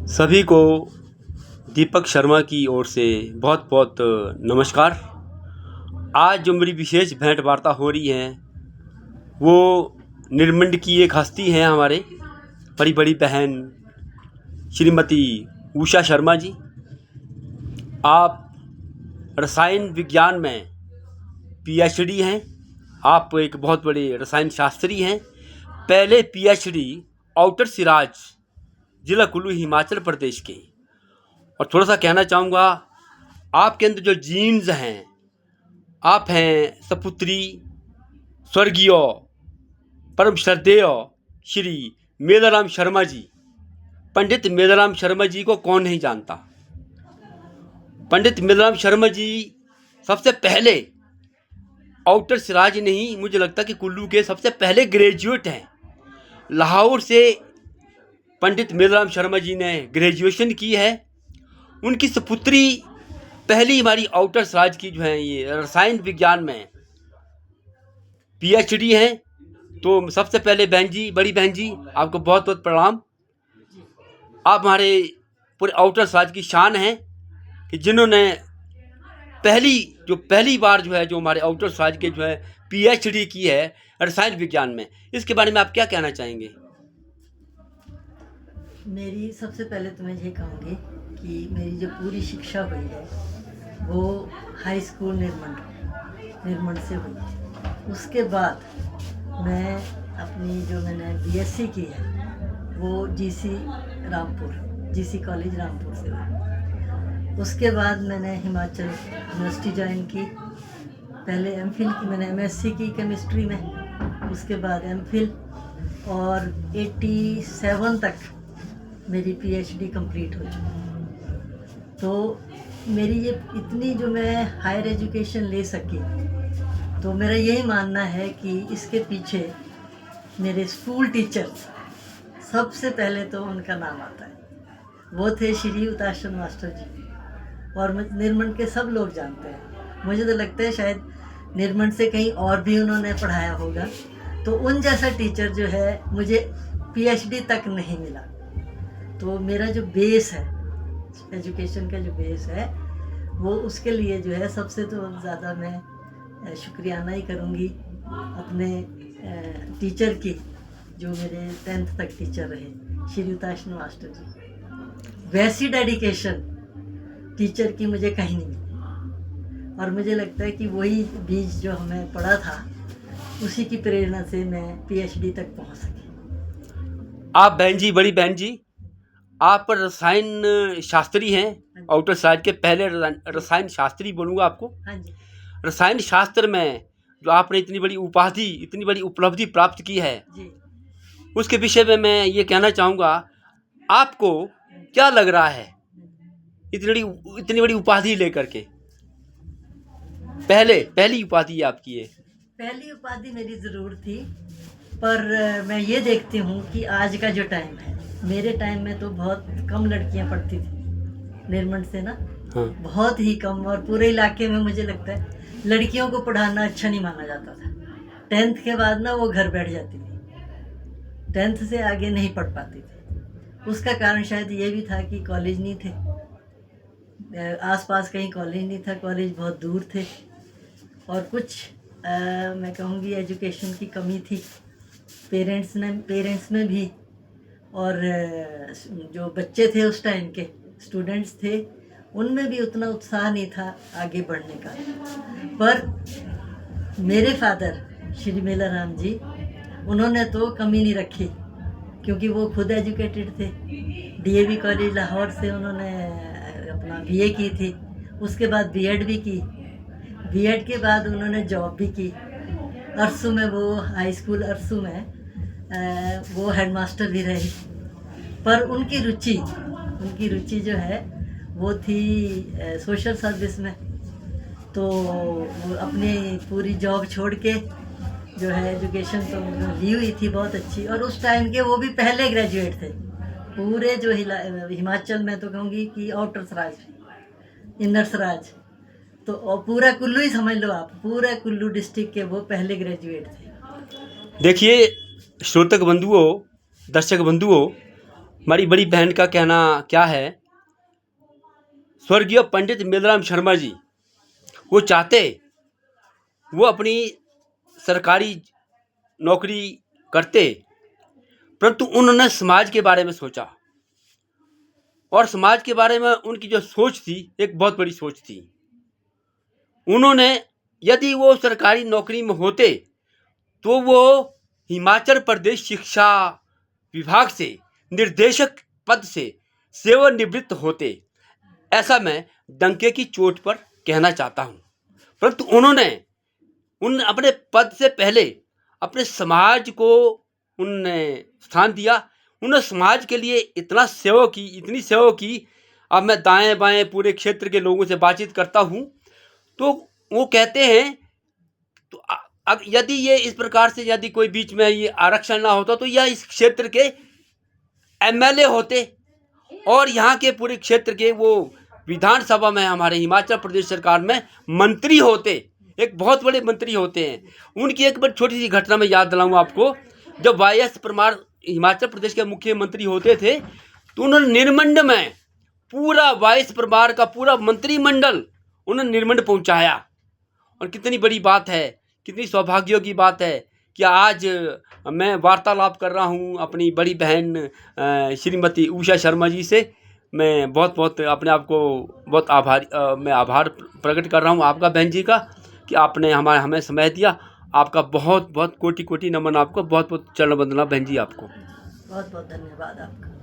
सभी को दीपक शर्मा की ओर से बहुत बहुत नमस्कार। आज जो मेरी विशेष भेंट वार्ता हो रही है वो निर्मंड की एक हस्ती हैं, हमारे बड़ी बड़ी बहन श्रीमती उषा शर्मा जी। आप रसायन विज्ञान में पीएचडी हैं। आप एक बहुत बड़े रसायन शास्त्री हैं। पहले पीएचडी आउटर सिराज, जिला कुल्लू, हिमाचल प्रदेश के। और थोड़ा सा कहना चाहूँगा, आपके अंदर जो जीन्स हैं, आप हैं सपुत्री स्वर्गीय परम श्रद्धेय श्री मेधाराम शर्मा जी। पंडित मेधाराम शर्मा जी को कौन नहीं जानता। पंडित मेधाराम शर्मा जी सबसे पहले आउटर सिराज नहीं, मुझे लगता कि कुल्लू के सबसे पहले ग्रेजुएट हैं। लाहौर से पंडित मेधाराम शर्मा जी ने ग्रेजुएशन की है। उनकी सपुत्री पहली हमारी आउटर सिराज की जो है ये रसायन विज्ञान में पीएचडी हैं। तो सबसे पहले बहन जी, बड़ी बहन जी, आपको बहुत बहुत प्रणाम। आप हमारे पूरे आउटर सिराज की शान हैं कि जिन्होंने पहली बार जो हमारे आउटर सिराज के जो है पीएचडी की है रसायन विज्ञान में। इसके बारे में आप क्या कहना चाहेंगे? मेरी सबसे पहले तो मैं ये कहूँगी कि मेरी जो पूरी शिक्षा हुई है वो हाई स्कूल निर्मंड से हुई। उसके बाद मैं अपनी जो मैंने बीएससी की है वो जीसी कॉलेज रामपुर से हुई। उसके बाद मैंने हिमाचल यूनिवर्सिटी ज्वाइन की। पहले एमफिल की, मैंने एमएससी की केमिस्ट्री में, उसके बाद एमफिल, और 87 तक मेरी पीएचडी कंप्लीट हो चुकी। तो मेरी ये इतनी जो मैं हायर एजुकेशन ले सकी, तो मेरा यही मानना है कि इसके पीछे मेरे स्कूल टीचर्स, सबसे पहले तो उनका नाम आता है, वो थे श्री उताशन मास्टर जी। और निर्मंड के सब लोग जानते हैं। मुझे तो लगता है शायद निर्मंड से कहीं और भी उन्होंने पढ़ाया होगा। तो उन जैसा टीचर जो है मुझे पीएचडी तक नहीं मिला। तो मेरा जो बेस है, एजुकेशन का जो बेस है, वो उसके लिए जो है सबसे तो ज़्यादा मैं शुक्रियाना ही करूँगी अपने टीचर की, जो मेरे 10th तक टीचर रहे, श्री उताशन मास्टर जी। वैसी डेडिकेशन टीचर की मुझे कहीं नहीं मिली। और मुझे लगता है कि वही बीज जो हमें पड़ा था, उसी की प्रेरणा से मैं पीएचडी तक पहुंच सकी। आप बहन जी, बड़ी बहन जी, आप रसायन शास्त्री हैं। आउटर सिराज के पहले रसायन शास्त्री बोलूँगा आपको। हाँ जी। रसायन शास्त्र में जो आपने इतनी बड़ी उपाधि, इतनी बड़ी उपलब्धि प्राप्त की है जी। उसके विषय में मैं ये कहना चाहूँगा, आपको क्या लग रहा है इतनी बड़ी उपाधि लेकर के? पहली उपाधि आपकी है। पहली उपाधि मेरी ज़रूर थी, पर मैं ये देखती हूँ कि आज का जो टाइम है, मेरे टाइम में तो बहुत कम लड़कियाँ पढ़ती थी निर्मंड से ना। हाँ। बहुत ही कम। और पूरे इलाके में मुझे लगता है लड़कियों को पढ़ाना अच्छा नहीं माना जाता था। 10th के बाद ना वो घर बैठ जाती थी, 10th से आगे नहीं पढ़ पाती थी। उसका कारण शायद ये भी था कि कॉलेज नहीं थे, आसपास कहीं कॉलेज नहीं था, कॉलेज बहुत दूर थे, और कुछ मैं कहूँगी एजुकेशन की कमी थी पेरेंट्स में भी। और जो बच्चे थे उस टाइम के स्टूडेंट्स थे, उनमें भी उतना उत्साह नहीं था आगे बढ़ने का। पर मेरे फादर श्री मेधाराम जी, उन्होंने तो कमी नहीं रखी, क्योंकि वो खुद एजुकेटेड थे। डीएवी कॉलेज लाहौर से उन्होंने अपना बीए की थी, उसके बाद बीएड भी की। बीएड के बाद उन्होंने जॉब भी की अरसू में, वो हाई स्कूल अरसू में वो हेडमास्टर भी रही। पर उनकी रुचि जो है वो थी सोशल सर्विस में। तो वो अपनी पूरी जॉब छोड़ के जो है एजुकेशन तो ली हुई थी बहुत अच्छी। और उस टाइम के वो भी पहले ग्रेजुएट थे पूरे जो हिमाचल में, तो कहूँगी कि आउटर सिराज, इनर सिराज, तो और पूरा कुल्लू ही समझ लो आप, पूरा कुल्लू डिस्ट्रिक्ट के वो पहले ग्रेजुएट थे। देखिए श्रोतक बंधुओं, दर्शक बंधुओं, हमारी बड़ी बहन का कहना क्या है, स्वर्गीय पंडित मेलराम शर्मा जी वो चाहते वो अपनी सरकारी नौकरी करते, परंतु उन्होंने समाज के बारे में सोचा और समाज के बारे में उनकी जो सोच थी एक बहुत बड़ी सोच थी। उन्होंने यदि वो सरकारी नौकरी में होते तो वो हिमाचल प्रदेश शिक्षा विभाग से निर्देशक पद से सेवानिवृत्त होते, ऐसा मैं डंके की चोट पर कहना चाहता हूँ। परंतु उन्होंने अपने पद से पहले अपने समाज को उन्होंने स्थान दिया। उन्होंने समाज के लिए इतना सेवा की, इतनी सेवा की। अब मैं दाएं बाएं पूरे क्षेत्र के लोगों से बातचीत करता हूँ तो वो कहते हैं तो अब यदि ये इस प्रकार से यदि कोई बीच में ये आरक्षण ना होता तो यह इस क्षेत्र के एमएलए होते और यहाँ के पूरे क्षेत्र के वो विधानसभा में हमारे हिमाचल प्रदेश सरकार में मंत्री होते, एक बहुत बड़े मंत्री होते हैं। उनकी एक बार छोटी सी घटना में याद दिलाऊंगा आपको। जब वाई.एस. परमार हिमाचल प्रदेश के मुख्यमंत्री होते थे तो उन्होंने निर्मंड में पूरा वाई.एस. परमार का पूरा मंत्रिमंडल उन्होंने निर्मंड पहुंचाया। और कितनी बड़ी बात है, कितनी सौभाग्य की बात है कि आज मैं वार्तालाप कर रहा हूँ अपनी बड़ी बहन श्रीमती उषा शर्मा जी से। मैं बहुत अपने आप को बहुत मैं आभार प्रकट कर रहा हूँ आपका बहन जी का कि आपने हमें समय दिया। आपका बहुत कोटि नमन, आपको बहुत चरण वंदना बहन जी, आपको बहुत धन्यवाद आपका।